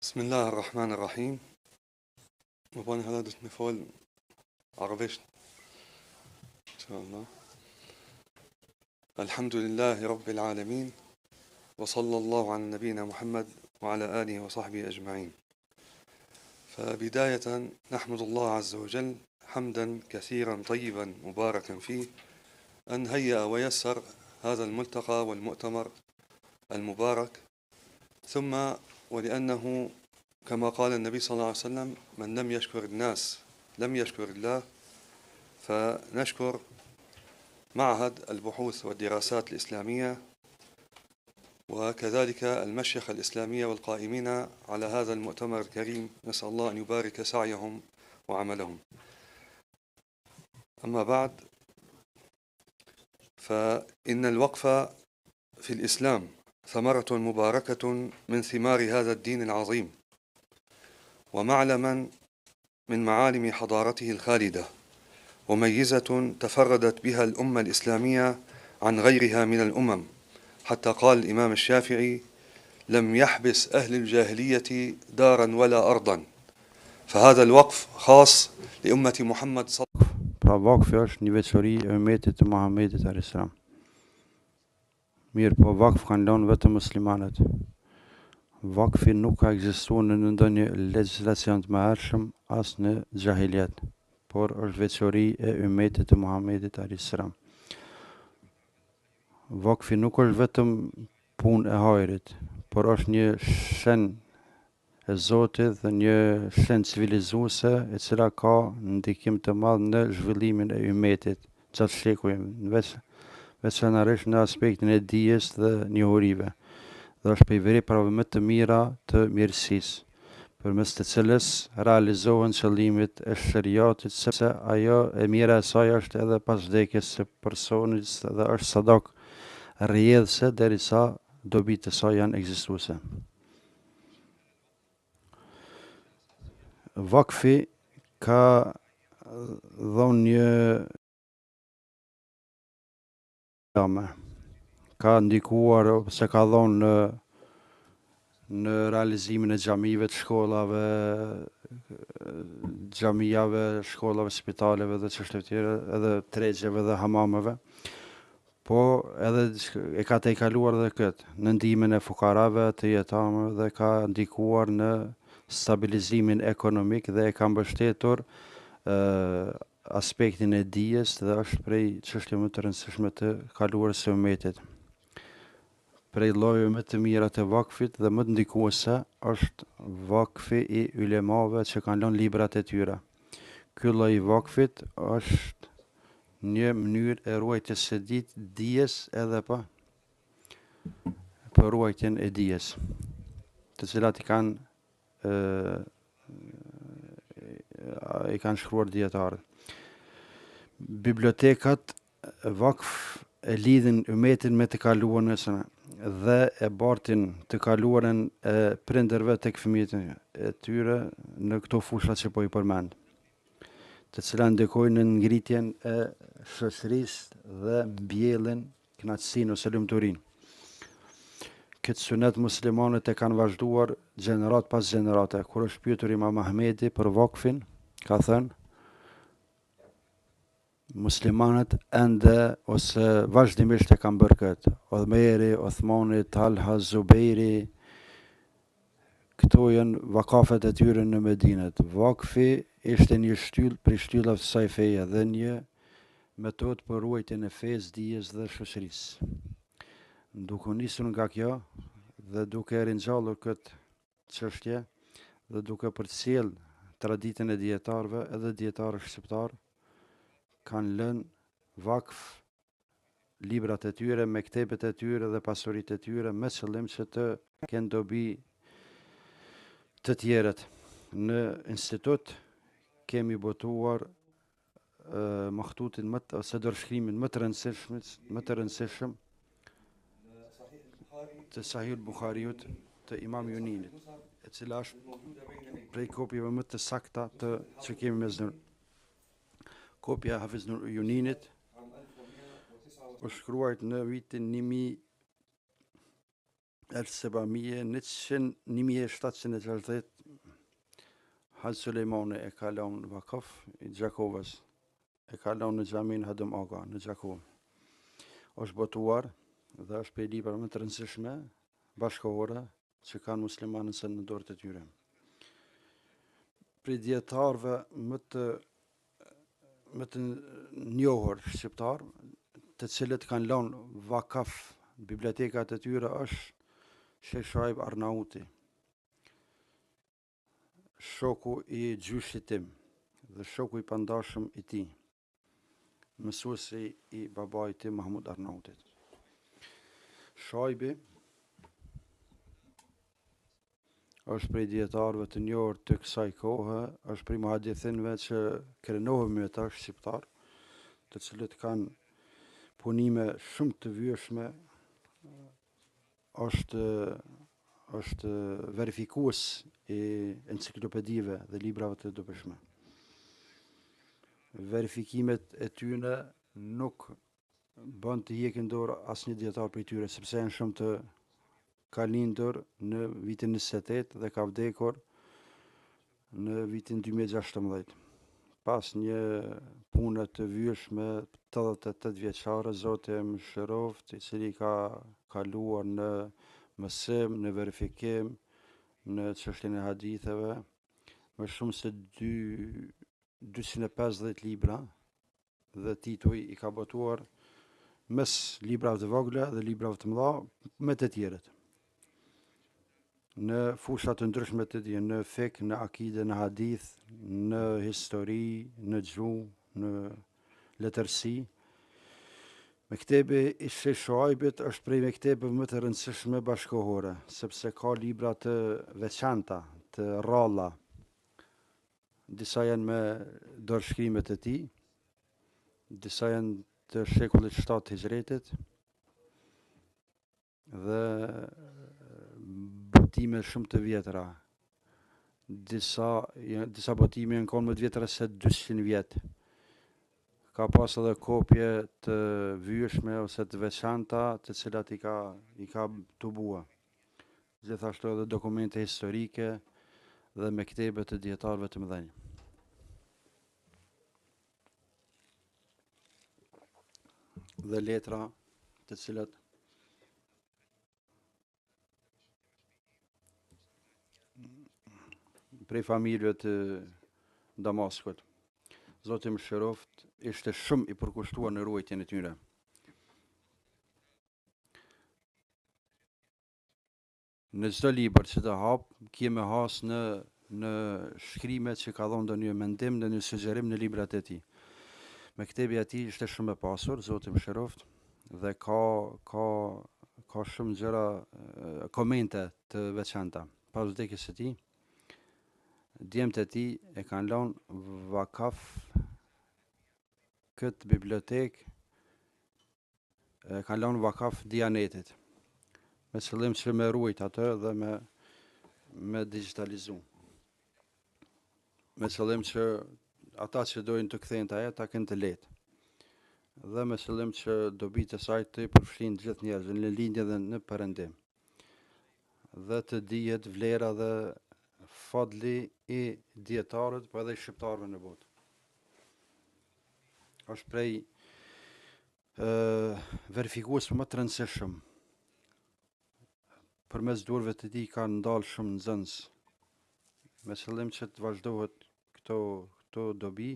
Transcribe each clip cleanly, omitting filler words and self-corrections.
بسم الله الرحمن الرحيم. وبان هذا دت نفول عربيش إن شاء الله. الحمد لله رب العالمين، وصلى الله على نبينا محمد وعلى آله وصحبه أجمعين. فبداية نحمد الله عز وجل حمدا كثيرا طيبا مباركا فيه أن هيأ ويسر هذا الملتقى والمؤتمر المبارك، ثم ولأنه كما قال النبي صلى الله عليه وسلم: من لم يشكر الناس لم يشكر الله. فنشكر معهد البحوث والدراسات الإسلامية وكذلك المشيخة الإسلامية والقائمين على هذا المؤتمر الكريم، نسأل الله أن يبارك سعيهم وعملهم. أما بعد، فإن الوقف في الإسلام ثمرة مباركة من ثمار هذا الدين العظيم، ومعلما من معالم حضارته الخالدة، وميزة تفردت بها الأمة الإسلامية عن غيرها من الأمم، حتى قال الإمام الشافعي: لم يحبس أهل الجاهلية دارا ولا أرضا. فهذا الوقف خاص لأمة محمد صلى الله عليه وسلم. Pra vakfi është një veçori e ummetit të Muhamedit alayhis salam. Mirë, po vakf kanë lënë vetëm muslimanët. Vakfi nuk ka ekzistuar në ndonjë legjislacion të mëhershëm as në xahiliet, por është veçori e ummetit të Muhamedit alayhis salam. Vakfi nuk është vetëm punë e hajrit, por është një shen e Zotit dhe një shen civilizuese e cila ka ndikim të madh në zhvillimin e ummetit gjatë shekujve, veçanërisht në aspektin e dijes dhe njohurive, dhe është prej veprave më të mira të mirësisë, përmes të cilës realizohen qëllimet e shariatit, sepse ajo e mira e saj është edhe pas vdekjes së personit dhe është sadak rrjedhse derisa dobitë e saj janë ekzistuese. Vakfi ka dhënë një ka ndikuar ose ka dhënë në realizimin e xhamive, të shkollave, xhamijave, shkollave, spitaleve dhe çështje të tjera, edhe tregjeve dhe hamameve. Po edhe e ka tejkaluar edhe këtë në ndihmën e fukarave, të jetamëve, dhe ka ndikuar në stabilizimin ekonomik dhe e ka mbështetur aspektin e dijes dhe është prej çështjeve më të rëndësishme të kaluarës së ummetit. Prej llojeve më të mira të vakfit dhe më të ndikuese është vakfi i ulemave që kanë lënë librat e tyre. Ky lloj i vakfit është një mënyrë e ruajtjes së dijes edhe për ruajtjen e dijes, të cilat i kanë shkruar dietarët. Bibliotekat vakf e lidhin ummetin me të kaluarën dhe e bartin të kaluarën e prindërve tek fëmijët e tyre në këto fusha që po i përmend, të cilat ndikojnë në ngritjen e shoqërisë dhe mbjellin kënaqësinë ose lumturinë. Këtë sunet muslimanët e kanë vazhduar gjenerat pas gjenerate. Kur është pyetur Imam Mahmedi për vakfin, ka thënë: muslimanët ende ose vazhdimisht e kanë bërë këtë. Omeri, Uthmani, Talha, Zubejri, këto janë vakafet e tyre në Medinet. Vakfi ishte një shtyllë prej shtyllave të saj feje dhe një metodë për ruajtjen e fesë, dijes dhe shoqërisë. Duke nisur nga kjo dhe duke ringjallur këtë çështje dhe duke përcjell traditën e dietarëve, edhe dietarë shqiptar kanë lënë vakf librat e tyre, mektebet e tyre dhe pasuritë e tyre me qëllim që të kenë dobi të tjerët. Në institut kemi botuar mahtutin ose dorëshkrimin më të rëndësishëm të Sahih Buhariut të Imam Juninit, e cila është prej kopjave më të sakta që kemi mes në kopja Hafiz Juninit është shkruar në vitin 1760 Haj Sulejmani e ka lënë vakaf I Gjakovës, e ka lënë në xhamin Hadum Aga në Gjakov. Është botuar dhe është prej librave më të rëndësishme bashkëkohore që kanë muslimanët në dorët e tyre. Prej dietarëve më të njohur shqiptar, të cilët kanë lënë vakaf bibliotekat e tyre është Sheikh Shoaib Arnauti, shoku I gjyshit tim dhe shoku I pandashëm I tij, mësuesi I babait tim Mahmud Arnautit. Shoaibi është prej dietarëve të njohur të kësaj kohe, është prej muhadithinëve që krenohen me ata shqiptar, të cilët kanë punime shumë të vyeshme, është verifikues I enciklopedive dhe librave të dobishme. Verifikimet e tyre nuk bën të heqin dorë asnjë dietar prej tyre, sepse janë shumë të ka lindur në vitin 28 dhe ka vdekur në vitin 2016. Pas një pune të vyeshme 88 vjeçare, Zoti e mëshiroft, I cili ka kaluar në mësim, në verifikim, në çështjen e haditheve, më shumë se 250 libra dhe tituj I ka botuar mes librave të vogla dhe librave të mëdha me të tjerët. Në fusha të ndryshme të tij, në fik, në akide, në hadith, në histori, në gjuhë, në letërsi. Mektebi I Sheikh Shoaibit është prej mektebeve më të rëndësishme bashkëkohore, sepse ka libra të veçanta, të rralla. Disa janë me dorëshkrimet e tij, disa janë të shekullit 7 Hijretit dhe botime shumë të vjetra. Disa botime janë konë më të vjetra se 200 vjet. Ka pas edhe kopje të vyeshme ose të veçanta të cilat I ka tubua. Gjithashtu edhe dokumente historike dhe mektebe të dietarëve të mëdhenj. Dhe letra të cilat prej familjeve të Damaskut. Zoti mëshiroft, ishte shumë I përkushtuar në ruajtjen e tyre. Në çdo libër që të hap, kemi has në shkrimet që ka dhënë ndonjë mendim, ndonjë sugjerim në librat e tij. Mektebi I tij ishte shumë I pasur, Zoti mëshiroft, dhe ka shumë gjëra komente të veçanta. Pas vdekjes së tij, djemtë e tij e kanë lënë vakaf këtë bibliotekë, e kanë lënë vakaf Dianetit, me qëllim që me ruajt atë dhe me digitalizu. Me qëllim që ata që dojnë të kthejnë të ta kënë të lehtë. Dhe me qëllim që dobitë e saj të përfshin gjithë njerëzën në lindje dhe në perëndim. Dhe të dihet vlera dhe fadli I dietarët, po edhe I shqiptarëve në botë. Është prej verifikuesve më të rëndësishëm. Përmes durëve të tij kanë ndalë shumë nxënës, me qëllim që të vazhdohet këto dobi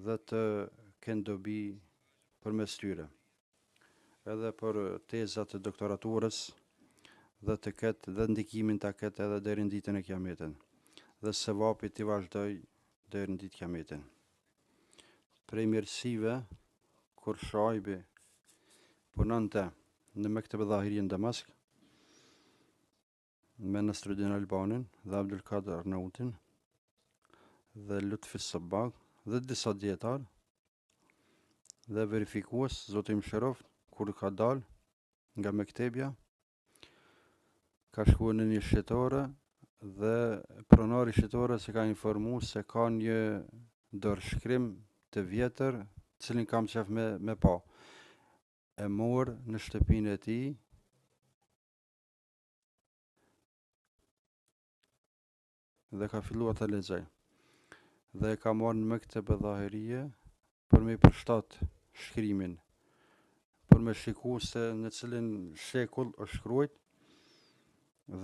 dhe të kenë dobi përmes tyre. Edhe për tezat të doktoraturës dhe të ketë dhe ndikimin ta ketë edhe deri në ditën e Kiametit. Dhe sevapi të vazhdoj deri në ditë Kiametin. Prej mirësive, kur Shoaibi punonte në Mektebe Dhahiri në Damask, me Nasruddin Albanin dhe Abdul Kader Arnautin dhe Lutfi Sabbag dhe disa dietar dhe verifikues, Zoti mëshiroft, kur ka dalë nga mektebja, ka shkuar në një shitore dhe pronari shitore se ka informu se ka një dorëshkrim të vjetër, cilin kam qef me pa. E morë në shtëpinë e tij dhe ka filluar të lexoj. Dhe e ka marrë në Mekteb Dhahirie për me përshtat shkrimin, për me shiku se në cilin shekull është shkruajt,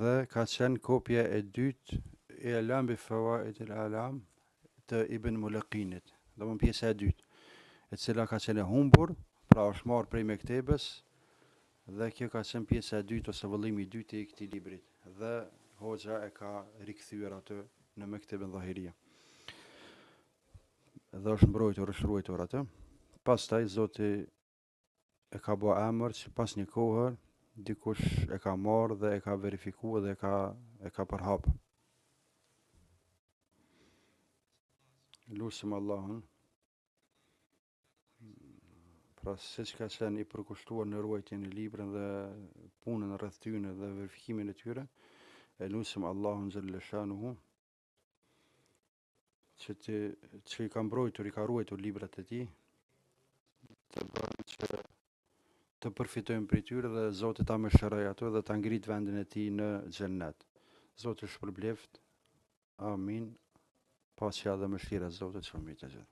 dhe ka qenë kopja e dytë e Alam bi Fawaid al-Alam të Ibn Mulaqinit, dhe më pjesa e dytë, e cila ka qenë e humbur, pra është marrë prej Mektebes, dhe kjo ka qenë pjesa e dytë ose vëllimi i dytë i këtij librit, dhe hoxha e ka rikthyer atë në Mektebin Dhahiria. Dhe është mbrojtur, është ruajtur atë. Pastaj Zoti e ka bë emër që pas një kohë dikush e ka marrë dhe e ka verifikuar dhe e ka përhap. Lusim Allahun, pra siç ka qenë i përkushtuar në ruajtjen e librave dhe punën rreth tyre dhe verifikimin e tyre, e lusim Allahun xhalla shanuhu që i ka mbrojtur, i ka ruajtur librat e tij, të bëjë që të përfitojmë prej tyre dhe Zoti ta mëshirojë ato dhe ta ngrit vendin e tij në xhennet. Zoti shpërbleft. Amin. Paqja dhe mëshira e Zotit qëmit e gjithë.